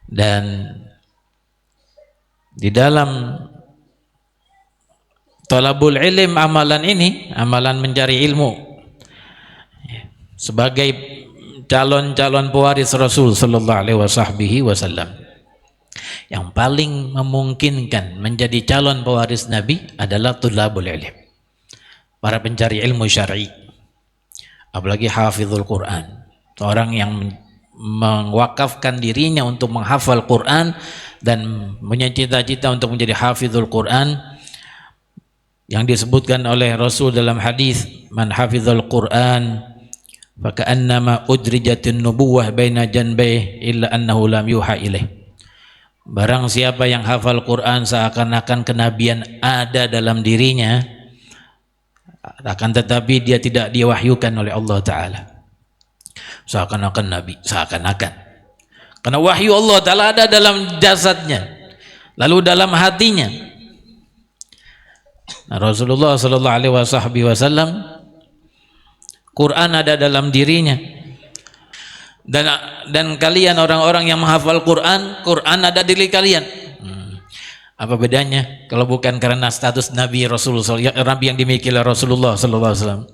Dan di dalam talabul ilm, amalan ini, amalan mencari ilmu sebagai calon-calon pewaris Rasul sallallahu alaihi wasallam, yang paling memungkinkan menjadi calon pewaris Nabi adalah tulabul ilm, para pencari ilmu syar'i, apalagi hafizul Quran, orang yang mewakafkan dirinya untuk menghafal Quran dan punya cita-cita untuk menjadi hafizul Quran, yang disebutkan oleh Rasul dalam hadis, man hafizul Quran faka'annama udrijatun nubuwah baina janbayhi illa annahu lam yuha ilaih. Barang siapa yang hafal Quran seakan-akan kenabian ada dalam dirinya, akan tetapi dia tidak diwahyukan oleh Allah Ta'ala. Seakan-akan Nabi, seakan-akan. Karena wahyu Allah Ta'ala ada dalam jasadnya, lalu dalam hatinya. Nah, Rasulullah sallallahu alaihi wasallam, Quran ada dalam dirinya. Dan kalian orang-orang yang menghafal Quran, Quran ada di diri kalian. Apa bedanya kalau bukan karena status Nabi Rasulullah, Nabi yang dimiliki oleh Rasulullah sallallahu alaihi wasallam.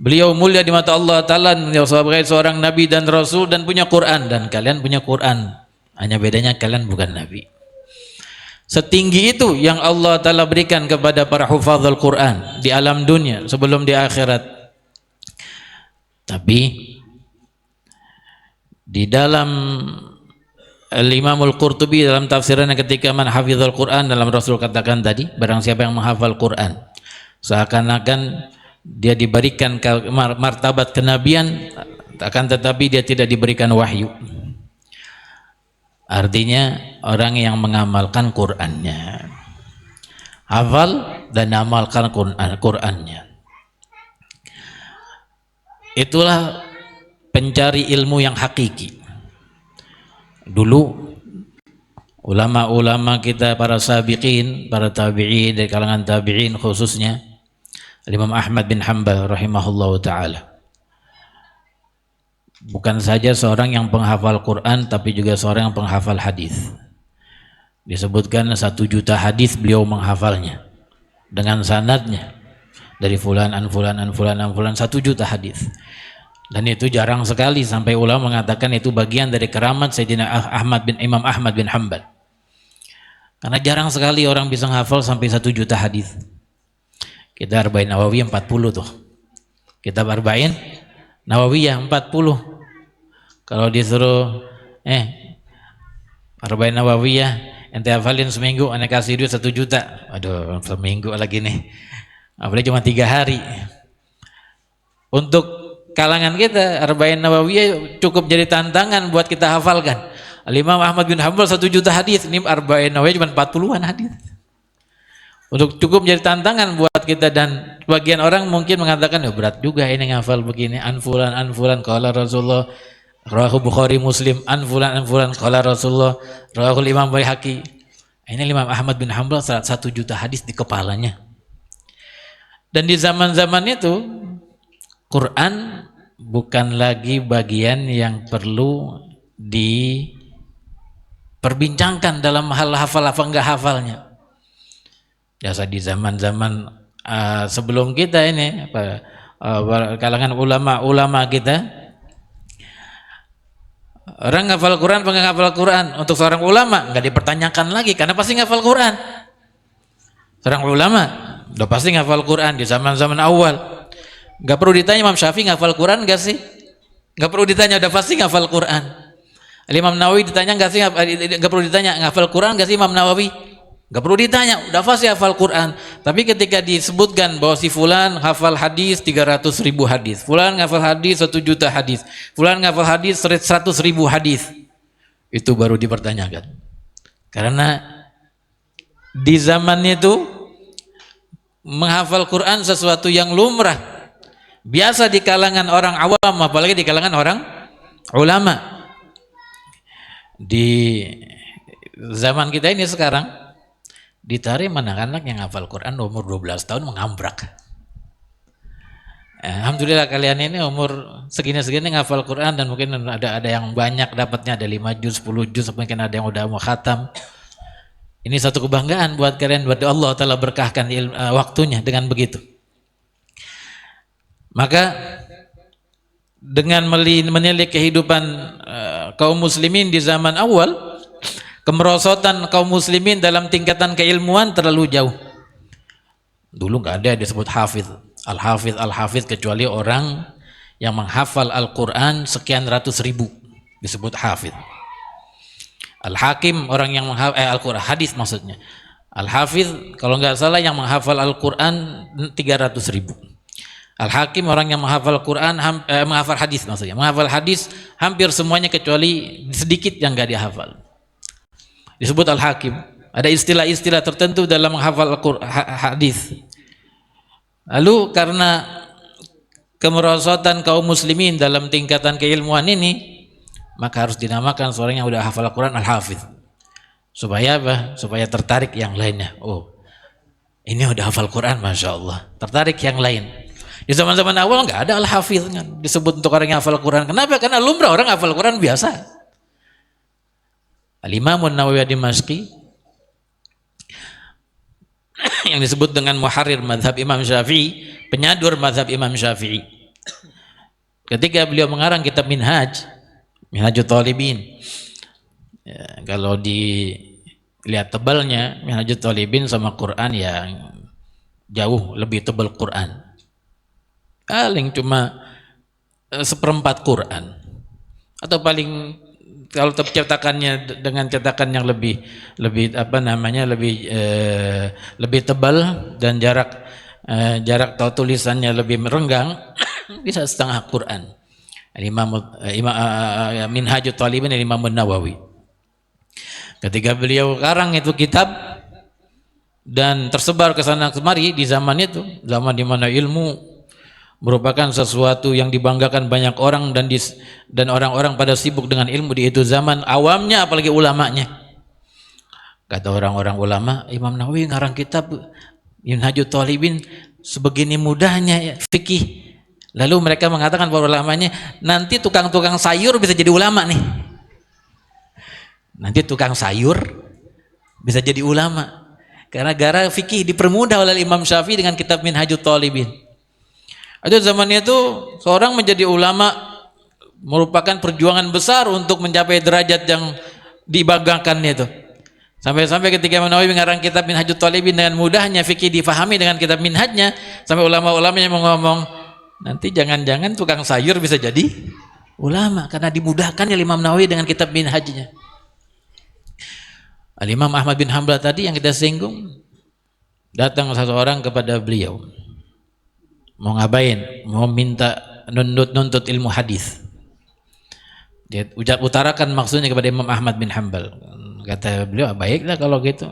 Beliau mulia di mata Allah Ta'ala sebagai seorang Nabi dan Rasul dan punya Quran, dan kalian punya Quran. Hanya bedanya kalian bukan Nabi. Setinggi itu yang Allah Ta'ala berikan kepada para hufadzul Quran di alam dunia sebelum di akhirat. Tapi di dalam Al-Imamul Qurtubi dalam tafsirannya ketika man hafizul Quran, dalam Rasul katakan tadi, barang siapa yang menghafal Quran seakan-akan dia diberikan martabat kenabian, akan tetapi dia tidak diberikan wahyu. Artinya orang yang mengamalkan Qur'annya, hafal dan amalkan Qur'annya, itulah pencari ilmu yang hakiki. Dulu ulama-ulama kita, para sabiqin, para tabi'in, dari kalangan tabi'in khususnya Imam Ahmad bin Hanbal rahimahullahu ta'ala, bukan saja seorang yang penghafal Quran, tapi juga seorang yang penghafal hadis. Disebutkan 1 juta hadis beliau menghafalnya dengan sanadnya dari fulan an fulan an fulan an fulan, 1 juta hadis. Dan itu jarang sekali, sampai ulama mengatakan itu bagian dari keramat Sayyidina Imam Ahmad bin Hanbal, karena jarang sekali orang bisa menghafal sampai 1 juta hadis. Kita Arba'in Nawawiyah 40 tuh, kitab Arba'in Nawawiyah 40. Kalau disuruh Arba'in Nawawiyah ente hafalin seminggu, ane kasih duit 1 juta. Aduh, seminggu lagi nih, apalagi cuma 3 hari. Untuk kalangan kita Arba'in Nawawiyah cukup jadi tantangan buat kita hafalkan. Imam Ahmad bin Hanbal 1 juta hadis, ini Arba'in Nawawiyah cuma 40-an hadis. Untuk cukup menjadi tantangan buat kita, dan sebagian orang mungkin mengatakan ya berat juga ini ngafal begini, anfulan qala Rasulullah, rawahu Bukhari Muslim, anfulan qala Rasulullah, rawahu Imam Baihaqi. Ini Imam Ahmad bin Hanbal 1 juta hadis di kepalanya. Dan di zaman-zaman itu Quran bukan lagi bagian yang perlu diperbincangkan dalam hal hafal apa enggak hafalnya. Biasa di zaman-zaman sebelum kita ini, kalangan ulama kita, orang ngafal Quran, pengen ngafal Quran, untuk seorang ulama nggak dipertanyakan lagi karena pasti ngafal Quran. Seorang ulama udah pasti ngafal Quran di zaman-zaman awal. Nggak perlu ditanya Imam Syafi'i ngafal Quran nggak sih? Nggak perlu ditanya, udah pasti ngafal Quran. Imam Nawawi ditanya nggak sih? Nggak perlu ditanya ngafal Quran nggak sih Imam Nawawi? Gak perlu ditanya, udah pasti hafal Quran. Tapi ketika disebutkan bahwa si fulan hafal hadis 300.000 hadis, fulan hafal hadis 1 juta hadis, fulan hafal hadis 100.000 hadis, itu baru dipertanyakan. Karena di zaman itu menghafal Quran sesuatu yang lumrah, biasa di kalangan orang awam, apalagi di kalangan orang ulama. Di zaman kita ini sekarang ditarik anak-anak yang hafal Quran umur 12 tahun mengambrak. Alhamdulillah kalian ini umur segini-segini ngafal Quran dan mungkin ada yang banyak dapatnya, ada 5 juz, 10 juz, mungkin ada yang udah mau khatam. Ini satu kebanggaan buat kalian, buat Allah Ta'ala berkahkan waktunya dengan begitu. Maka dengan menilik kehidupan kaum muslimin di zaman awal, kemerosotan kaum muslimin dalam tingkatan keilmuan terlalu jauh. Dulu nggak ada yang disebut hafidh, al-hafidh kecuali orang yang menghafal Al-Quran sekian ratus ribu disebut hafidh. Al-Hakim orang yang menghafal Al-Quran, hadis maksudnya. Al-Hafidh kalau nggak salah yang menghafal Al-Quran 300 ribu. Al-Hakim orang yang menghafal Quran, menghafal hadis maksudnya. Menghafal hadis hampir semuanya kecuali sedikit yang nggak dihafal. Disebut Al-Hakim. Ada istilah-istilah tertentu dalam menghafal hadis. Lalu karena kemerosotan kaum muslimin dalam tingkatan keilmuan ini, maka harus dinamakan seorang yang udah hafal Al-Quran Al-Hafidh. Supaya apa? Supaya tertarik yang lainnya. Oh, ini udah hafal Quran, Masya Allah. Tertarik yang lain. Di zaman-zaman awal nggak ada Al-Hafidh disebut untuk orang yang hafal Quran. Kenapa? Karena lumrah orang hafal Quran biasa. Al-Imam An-Nawawi Ad-Dimashqi yang disebut dengan muharrir mazhab Imam Syafi'i, penyadur mazhab Imam Syafi'i. Ketika beliau mengarang kitab Minhajut Thalibin, ya, kalau dilihat tebalnya Minhajut Thalibin sama Quran yang jauh lebih tebal Quran. Paling cuma seperempat Quran, atau paling kalau cetakannya dengan cetakan yang lebih apa namanya lebih tebal dan jarak tulisannya lebih merenggang bisa setengah Quran. Minhajut Thalibin Imam An-Nawawi. Ketika beliau karang itu kitab dan tersebar ke sana kemari di zaman itu, zaman di mana ilmu merupakan sesuatu yang dibanggakan banyak orang dan orang-orang pada sibuk dengan ilmu di itu zaman, awamnya apalagi ulamanya. Kata orang-orang ulama, Imam Nawawi ngarang kitab Minhajut Thalibin sebegini mudahnya fikih. Lalu mereka mengatakan para ulamanya, nanti tukang-tukang sayur bisa jadi ulama nih. Nanti tukang sayur bisa jadi ulama. Karena gara fikih dipermudah oleh Imam Syafi'i dengan kitab Minhajut Thalibin. Ada zamannya itu seorang menjadi ulama merupakan perjuangan besar untuk mencapai derajat yang dibanggakannya itu. Sampai-sampai ketika Imam Nawawi mengarang kitab Minhajut Thalibin dengan mudahnya fikih difahami dengan kitab minhajnya, sampai ulama-ulamanya mau ngomong, nanti jangan-jangan tukang sayur bisa jadi ulama karena dimudahkan oleh Imam Nawawi dengan kitab minhajnya. Al-Imam Ahmad bin Hanbal tadi yang kita singgung, datang seseorang kepada beliau. Mau ngapain? Mau minta nuntut ilmu hadis. Dia utarakan maksudnya kepada Imam Ahmad bin Hanbal. Kata beliau, baiklah kalau gitu.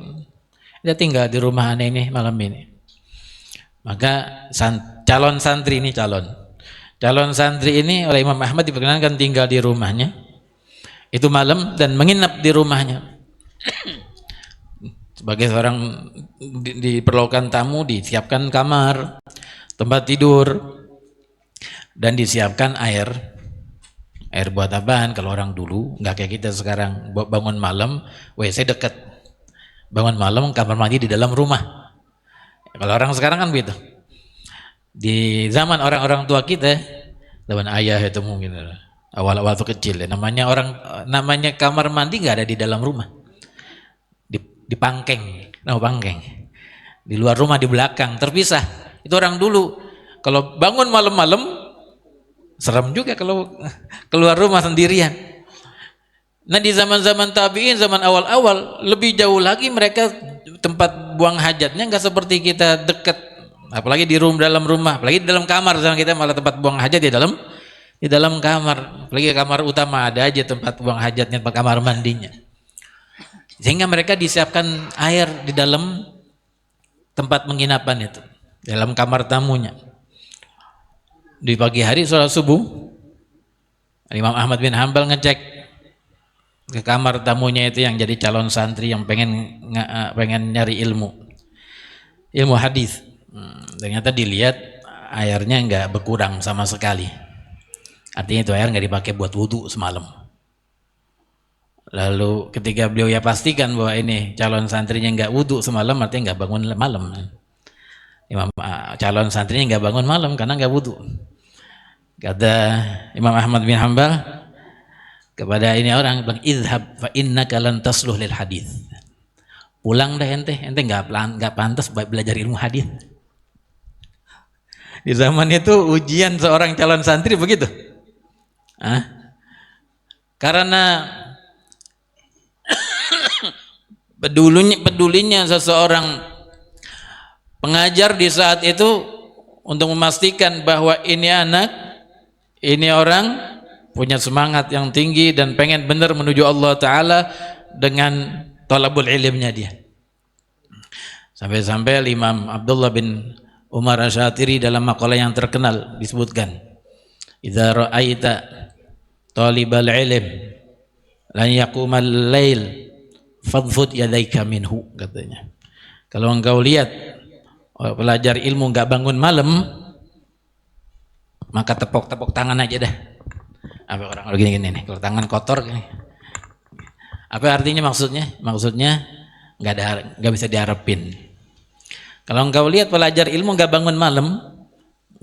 Dia tinggal di rumah aneh ini malam ini. Maka calon santri ini oleh Imam Ahmad diperkenankan tinggal di rumahnya. Itu malam dan menginap di rumahnya. Sebagai seorang diperlukan tamu, disiapkan kamar, tempat tidur, dan disiapkan air buat apaan? Kalau orang dulu nggak kayak kita sekarang, bangun malam WC dekat, bangun malam kamar mandi di dalam rumah. Kalau orang sekarang kan begitu. Di zaman orang-orang tua kita, zaman ayah itu mungkin awal-awal waktu kecil ya, namanya kamar mandi nggak ada di dalam rumah, di pangkeng, pangkeng di luar rumah, di belakang terpisah. Itu orang dulu kalau bangun malam-malam serem juga kalau keluar rumah sendirian. Nah di zaman-zaman tabi'in, zaman awal-awal lebih jauh lagi, mereka tempat buang hajatnya nggak seperti kita dekat, apalagi di dalam rumah, apalagi di dalam kamar. Zaman kita malah tempat buang hajat di dalam kamar, apalagi kamar utama ada aja tempat buang hajatnya, tempat kamar mandinya. Sehingga mereka disiapkan air di dalam tempat penginapan itu, dalam kamar tamunya. Di pagi hari sholat subuh, Imam Ahmad bin Hanbal ngecek ke kamar tamunya itu yang jadi calon santri yang pengen nyari ilmu hadis. Ternyata dilihat airnya nggak berkurang sama sekali. Artinya itu air nggak dipakai buat wudhu semalam. Lalu ketika beliau ya pastikan bahwa ini calon santrinya nggak wudhu semalam, artinya nggak bangun malam. Calon santrinya nggak bangun malam karena nggak wudhu. Kata Imam Ahmad bin Hanbal kepada ini orang, bilang idhab fa innaka lan tasluh lil hadits. Pulang dah ente nggak pantas belajar ilmu hadis. Di zaman itu ujian seorang calon santri begitu. Karena pedulinya seseorang pengajar di saat itu untuk memastikan bahwa ini anak, ini orang punya semangat yang tinggi dan pengen benar menuju Allah Ta'ala dengan talabul ilmnya dia. Sampai-sampai Imam Abdullah bin Umar Asyatiri dalam makalah yang terkenal disebutkan, idza ra'aita talibal ilm lan yaqumal lail fadfud yadaika minhu, katanya. Kalau engkau lihat pelajar ilmu enggak bangun malam, maka tepuk-tepuk tangan aja dah. Apa orang gini-gini nih, kalau tangan kotor gini. Apa artinya maksudnya? Maksudnya nggak bisa diharapin. Kalau engkau lihat pelajar ilmu nggak bangun malam,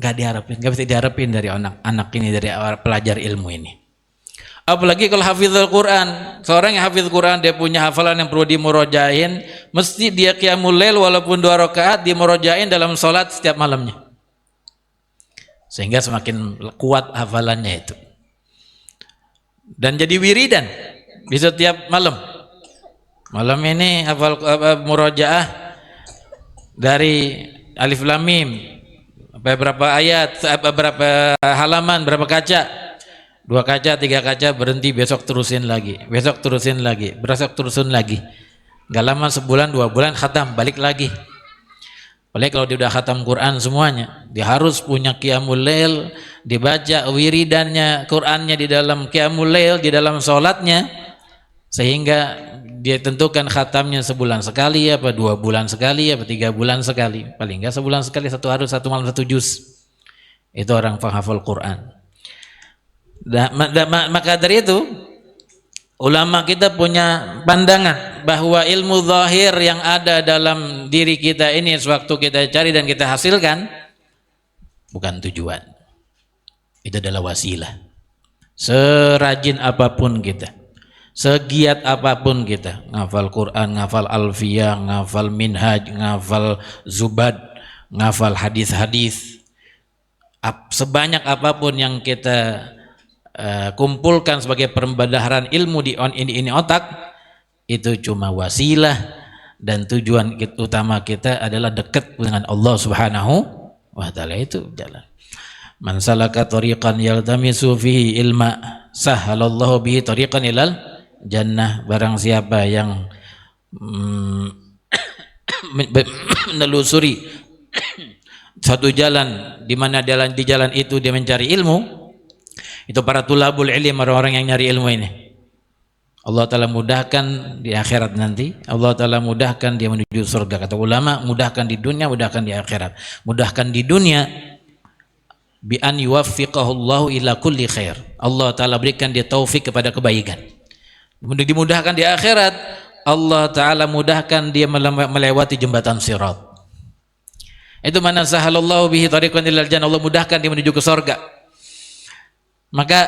nggak diharapin, nggak bisa diharapin dari anak ini, dari pelajar ilmu ini. Apalagi kalau hafizul Quran, seorang yang hafiz Quran, dia punya hafalan yang perlu dimurojain, mesti dia qiyamul lail walaupun 2 rakaat dimurojain dalam sholat setiap malamnya, sehingga semakin kuat hafalannya itu. Dan jadi wiridan di setiap malam. Malam ini hafal murojaah dari Alif Lam Mim, berapa ayat, berapa halaman, berapa kaca, 2 kaca, 3 kaca, berhenti, besok terusin lagi, besok terusin lagi, besok terusin lagi. Gak lama, sebulan 2 bulan khatam, balik lagi. Apalagi kalau dia udah khatam Quran semuanya, dia harus punya qiyamul lail, dibaca wiridannya, Qurannya di dalam qiyamul lail, di dalam sholatnya, sehingga dia tentukan khatamnya sebulan sekali, apa 2 bulan sekali, apa 3 bulan sekali, paling enggak sebulan sekali, 1 hari 1 malam 1 juz. Itu orang penghafal Quran. Maka dari itu ulama kita punya pandangan bahwa ilmu zahir yang ada dalam diri kita ini sewaktu kita cari dan kita hasilkan bukan tujuan. Itu adalah wasilah. Serajin apapun kita, segiat apapun kita, ngafal Quran, ngafal Alfiyah, ngafal Minhaj, ngafal Zubad, ngafal hadis-hadis, sebanyak apapun yang kita kumpulkan sebagai pembadaharan ilmu di ini otak, itu cuma wasilah, dan tujuan utama kita adalah dekat dengan Allah Subhanahu wa Ta'ala. Itu jalan. Man salaka tariqan yaltamisu fihi ilma sahhalallahu bihi tariqan ilal jannah. Barang siapa yang menelusuri satu jalan, di mana di jalan itu dia mencari ilmu, itu para tulabul ilm, orang-orang yang nyari ilmu ini, Allah Ta'ala mudahkan di akhirat nanti, Allah Ta'ala mudahkan dia menuju surga. Kata ulama, mudahkan di dunia, mudahkan di akhirat. Mudahkan di dunia bi an yuwaffiqahullahu ila kulli khair, Allah Ta'ala berikan dia taufik kepada kebaikan. Dimudahkan di akhirat, Allah Ta'ala mudahkan dia melewati jembatan sirat. Itu mana sahalallahu bihi tariqan ilal jannah, Allah mudahkan dia menuju ke surga. Maka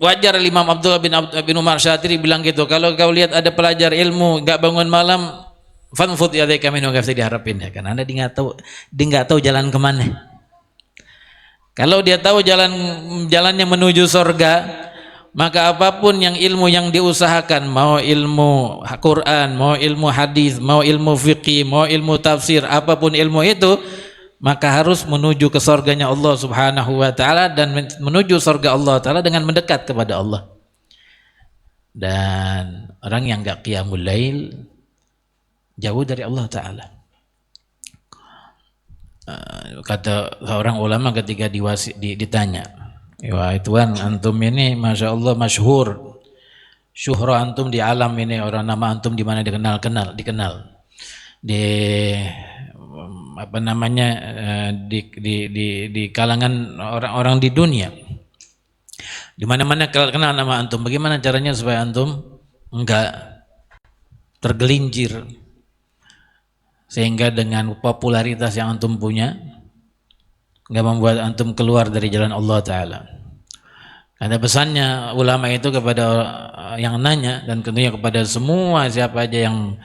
wajar Imam Abdullah bin Umar Syatiri bilang gitu, kalau kau lihat ada pelajar ilmu gak bangun malam, fanfud yadaika minhu, gak bisa diharapin ya, karena dia nggak tahu jalan kemana. Kalau dia tahu jalannya menuju surga, maka apapun yang ilmu yang diusahakan, mau ilmu Quran, mau ilmu hadis, mau ilmu fiqih, mau ilmu tafsir, apapun ilmu itu, maka harus menuju ke surganya Allah Subhanahu wa Ta'ala, dan menuju surga Allah Ta'ala dengan mendekat kepada Allah. Dan orang yang enggak qiyamul lail jauh dari Allah Ta'ala. Kata seorang ulama ketika ditanya, wah Tuhan, antum ini Masya Allah masyhur, syuhra antum di alam ini, orang nama antum di mana dikenal. Di apa namanya di kalangan orang-orang di dunia. Di mana-mana kenal nama antum. Bagaimana caranya supaya antum enggak tergelincir sehingga dengan popularitas yang antum punya enggak membuat antum keluar dari jalan Allah Ta'ala. Karena pesannya ulama itu kepada yang nanya dan tentunya kepada semua siapa aja yang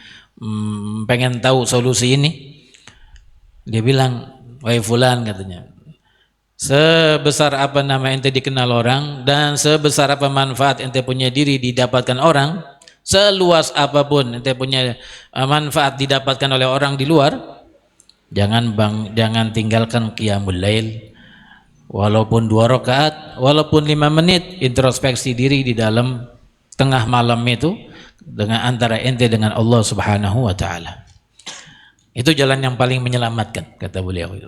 pengen tahu solusi ini, dia bilang, wahai fulan, katanya, sebesar apa nama ente dikenal orang dan sebesar apa manfaat ente punya diri didapatkan orang, seluas apapun ente punya manfaat didapatkan oleh orang di luar, jangan tinggalkan qiyamul lail, walaupun 2 rakaat, walaupun 5 menit, introspeksi diri di dalam tengah malam itu dengan antara ente dengan Allah Subhanahu wa Ta'ala. Itu jalan yang paling menyelamatkan, kata beliau itu.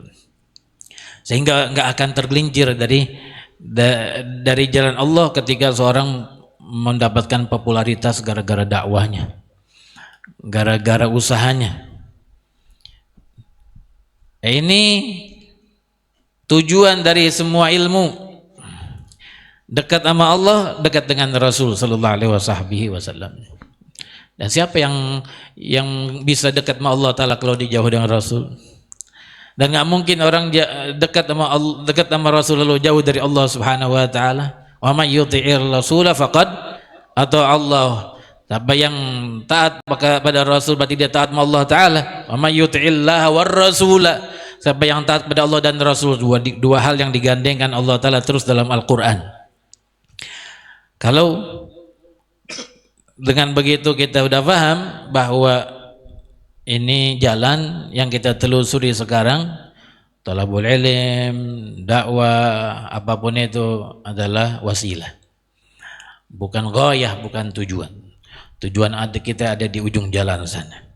Sehingga enggak akan tergelincir dari jalan Allah ketika seorang mendapatkan popularitas gara-gara dakwahnya, gara-gara usahanya. Ini tujuan dari semua ilmu. Dekat sama Allah, dekat dengan Rasul sallallahu alaihi wasallam. Dan siapa yang bisa dekat sama Allah Ta'ala kalau dijauh dengan Rasul? Dan nggak mungkin orang dekat sama Rasul lalu jauh dari Allah Subhanahu wa Ta'ala. Wa may yuti'ir rasula faqad atau Allah. Siapa yang taat pada Rasul berarti dia taat sama Allah Ta'ala. Wa may yuti'illaha war rasula. Siapa yang taat pada Allah dan Rasul, dua hal yang digandengkan Allah Ta'ala terus dalam Al-Quran. Kalau dengan begitu kita udah paham bahwa ini jalan yang kita telusuri sekarang, talabul ilm, dakwah, apapun itu adalah wasilah, bukan ghayah, bukan tujuan. Tujuan kita ada di ujung jalan sana,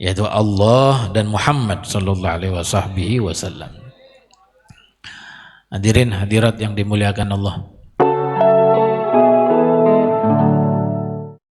yaitu Allah dan Muhammad sallallahu alaihi wasallam. Hadirin hadirat yang dimuliakan Allah,